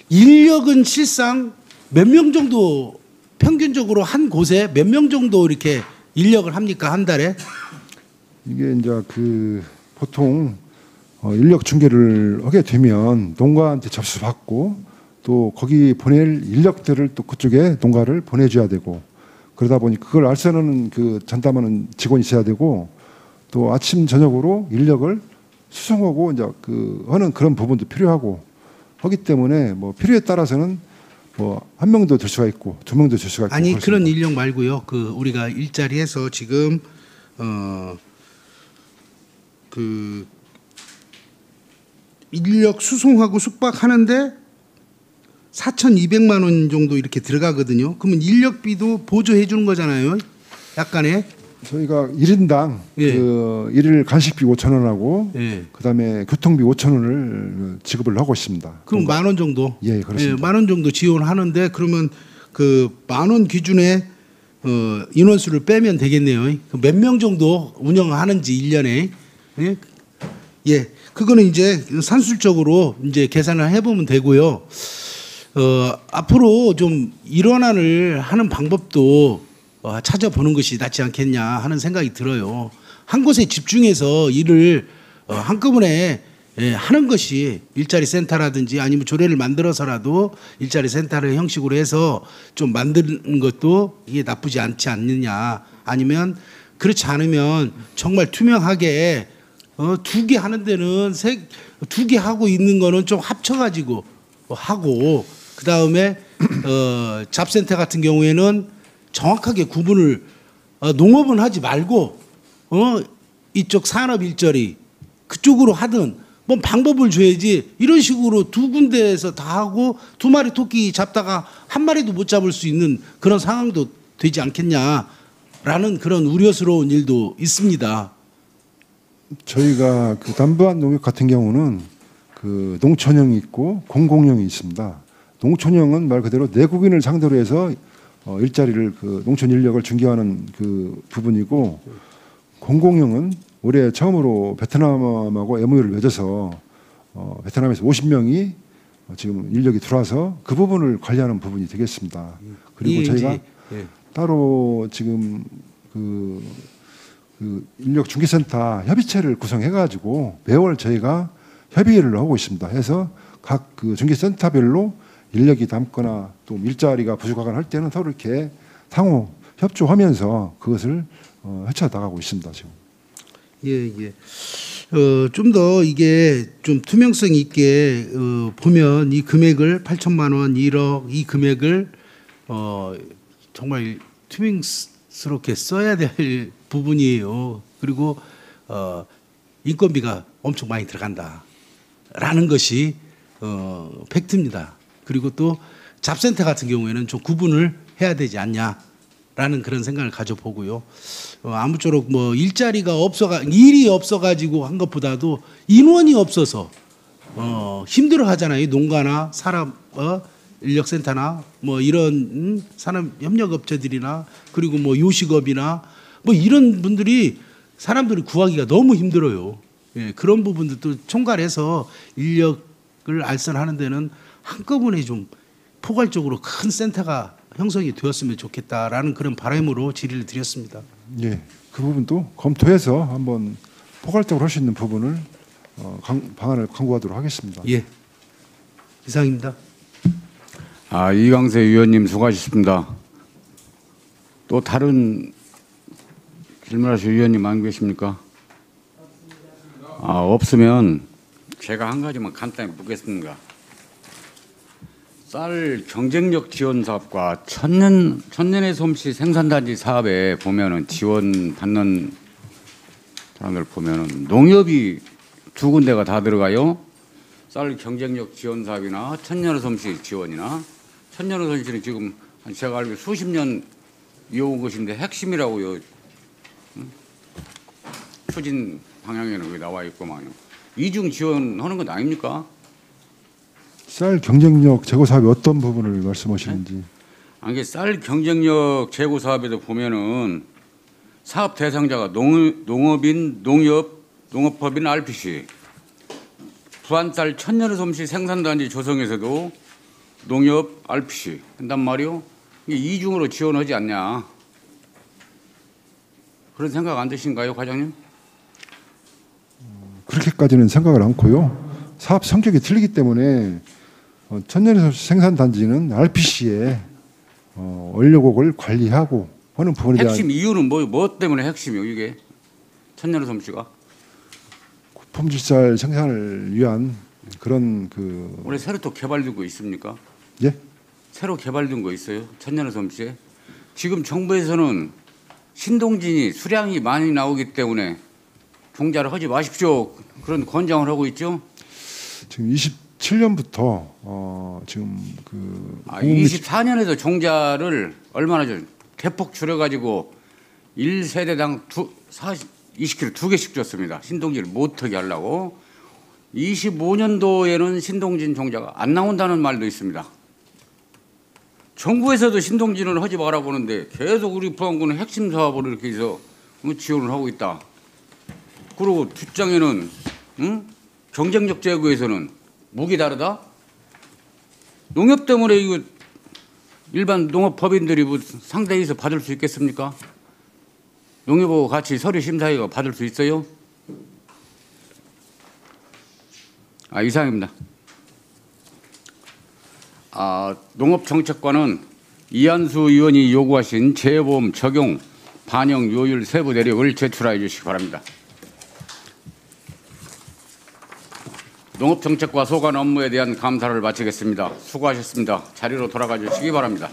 인력은 실상 몇 명 정도 평균적으로 한 곳에 몇 명 정도 이렇게 인력을 합니까 한 달에? 이게 이제 그 보통 인력 중개를 하게 되면 농가한테 접수받고 또 거기 보낼 인력들을 또 그쪽에 농가를 보내줘야 되고 그러다 보니 그걸 알선하는 그 전담하는 직원이 있어야 되고 또 아침 저녁으로 인력을 수송하고 이제 그 하는 그런 부분도 필요하고 하기 때문에 뭐 필요에 따라서는 뭐 한 명도 될 수가 있고 두 명도 될 수가 있고 아니 그렇습니다. 그런 인력 말고요. 그 우리가 일자리에서 지금 그 인력 수송하고 숙박하는데 4,200만 원 정도 이렇게 들어가거든요. 그러면 인력비도 보조해 주는 거잖아요. 약간의. 저희가 1인당 예. 그 일일 간식비 5,000원하고 예. 그다음에 교통비 5,000원을 지급을 하고 있습니다. 그럼 10,000원 정도. 예, 그렇습니다. 10,000원 정도 지원하는데 그러면 그 10,000원 기준에 인원수를 빼면 되겠네요. 몇 명 정도 운영하는지 1년에. 예. 예. 그거는 이제 산술적으로 이제 계산을 해보면 되고요. 앞으로 좀 일원화를 하는 방법도 찾아보는 것이 낫지 않겠냐 하는 생각이 들어요. 한 곳에 집중해서 일을 한꺼번에 하는 것이 일자리 센터라든지 아니면 조례를 만들어서라도 일자리 센터를 형식으로 해서 좀 만드는 것도 이게 나쁘지 않지 않느냐. 아니면 그렇지 않으면 정말 투명하게 2개 하는 데는 2개 하고 있는 거는 좀 합쳐가지고 하고 그 다음에 잡센터 같은 경우에는 정확하게 구분을 농업은 하지 말고 이쪽 산업 일자리 그쪽으로 하든 뭐 방법을 줘야지 이런 식으로 2군데에서 다 하고 2마리 토끼 잡다가 1마리도 못 잡을 수 있는 그런 상황도 되지 않겠냐라는 그런 우려스러운 일도 있습니다. 저희가 그 남부안 농협 같은 경우는 그 농촌형이 있고 공공형이 있습니다. 농촌형은 말 그대로 내국인을 상대로 해서 일자리를 그 농촌 인력을 중개하는 그 부분이고 공공형은 올해 처음으로 베트남하고 MOU를 맺어서 베트남에서 50명이 지금 인력이 들어와서 그 부분을 관리하는 부분이 되겠습니다. 그리고 저희가 따로 지금 그 인력 중개센터 협의체를 구성해가지고 매월 저희가 협의를 하고 있습니다. 해서 각 그 중개센터별로 인력이 남거나 또 일자리가 부족하거나 할 때는 서로 이렇게 상호 협조하면서 그것을 헤쳐나가고 있습니다. 지금. 예. 좀 더 이게 좀 투명성 있게 보면 이 금액을 8천만 원, 1억 이 금액을 정말 투명스럽게 써야 될 부분이에요. 그리고 인건비가 엄청 많이 들어간다라는 것이 팩트입니다. 그리고 또 잡센터 같은 경우에는 좀 구분을 해야 되지 않냐 라는 그런 생각을 가져보고요. 아무쪼록 뭐 일이 없어가지고 한 것보다도 인원이 없어서 힘들어하잖아요. 농가나 인력센터나 뭐 이런 산업협력업체들이나 그리고 뭐 요식업이나 뭐 이런 분들이 사람들이 구하기가 너무 힘들어요. 예, 그런 부분들도 총괄해서 인력을 알선하는 데는 한꺼번에 좀 포괄적으로 큰 센터가 형성이 되었으면 좋겠다라는 그런 바람으로 질의를 드렸습니다. 예, 그 부분도 검토해서 한번 포괄적으로 할 수 있는 부분을 방안을 강구하도록 하겠습니다. 예, 이상입니다. 이광세 위원님 수고하셨습니다. 또 다른 질문하실 위원님 안 계십니까? 없으면 제가 한 가지만 간단히 묻겠습니다. 쌀 경쟁력 지원 사업과 천년의 솜씨 생산단지 사업에 보면은 지원 받는 사람들 보면은 농협이 두 군데가 다 들어가요. 쌀 경쟁력 지원 사업이나 천년의 솜씨 지원이나 천년의 솜씨는 지금 제가 알기로 수십 년 이어온 것인데 핵심이라고요. 추진 방향에는 여기 나와 있고만요. 이중 지원하는 건 아닙니까? 쌀 경쟁력 제고 사업이 어떤 부분을 말씀하시는지. 이게 쌀 경쟁력 제고 사업에도 보면은 사업 대상자가 농업인, 농업법인 RPC, 부안쌀 천년의 솜씨 생산단지 조성에서도 농협 RPC 한단 말이요. 이게 이중으로 지원하지 않냐. 그런 생각 안 드신가요, 과장님? 그렇게까지는 생각을 않고요. 사업 성격이 틀리기 때문에 천년의 솜씨 생산단지는 RPC에 원료곡을 관리하고 하는 부분에 대한 핵심 이유는 뭐 때문에 핵심이요, 이게? 천년의 솜씨가? 품질쌀 생산을 위한 그런 올해 새로 또 개발된 거 있습니까? 예? 새로 개발된 거 있어요? 천년의 솜씨에? 지금 정부에서는 신동진이 수량이 많이 나오기 때문에 종자를 하지 마십시오. 그런 권장을 하고 있죠. 지금 27년부터 지금 24년에도 종자를 얼마나 대폭 줄여가지고 1세대당 20kg 2개씩 줬습니다. 신동진을 못하게 하려고. 25년도에는 신동진 종자가 안 나온다는 말도 있습니다. 정부에서도 신동진을 하지 말라고 하는데 계속 우리 부안군은 핵심 사업으로 이렇게 해서 지원을 하고 있다. 그리고 뒷장에는 경쟁력 제고에서는 무기 다르다. 농협 때문에 이거 일반 농업법인들이 상대에서 받을 수 있겠습니까? 농협하고 같이 서류 심사위가 받을 수 있어요? 이상입니다. 농업정책관은 이한수 의원이 요구하신 재보험 적용 반영 요율 세부 내역을 제출하여 주시기 바랍니다. 농업정책과 소관 업무에 대한 감사를 마치겠습니다. 수고하셨습니다. 자리로 돌아가 주시기 바랍니다.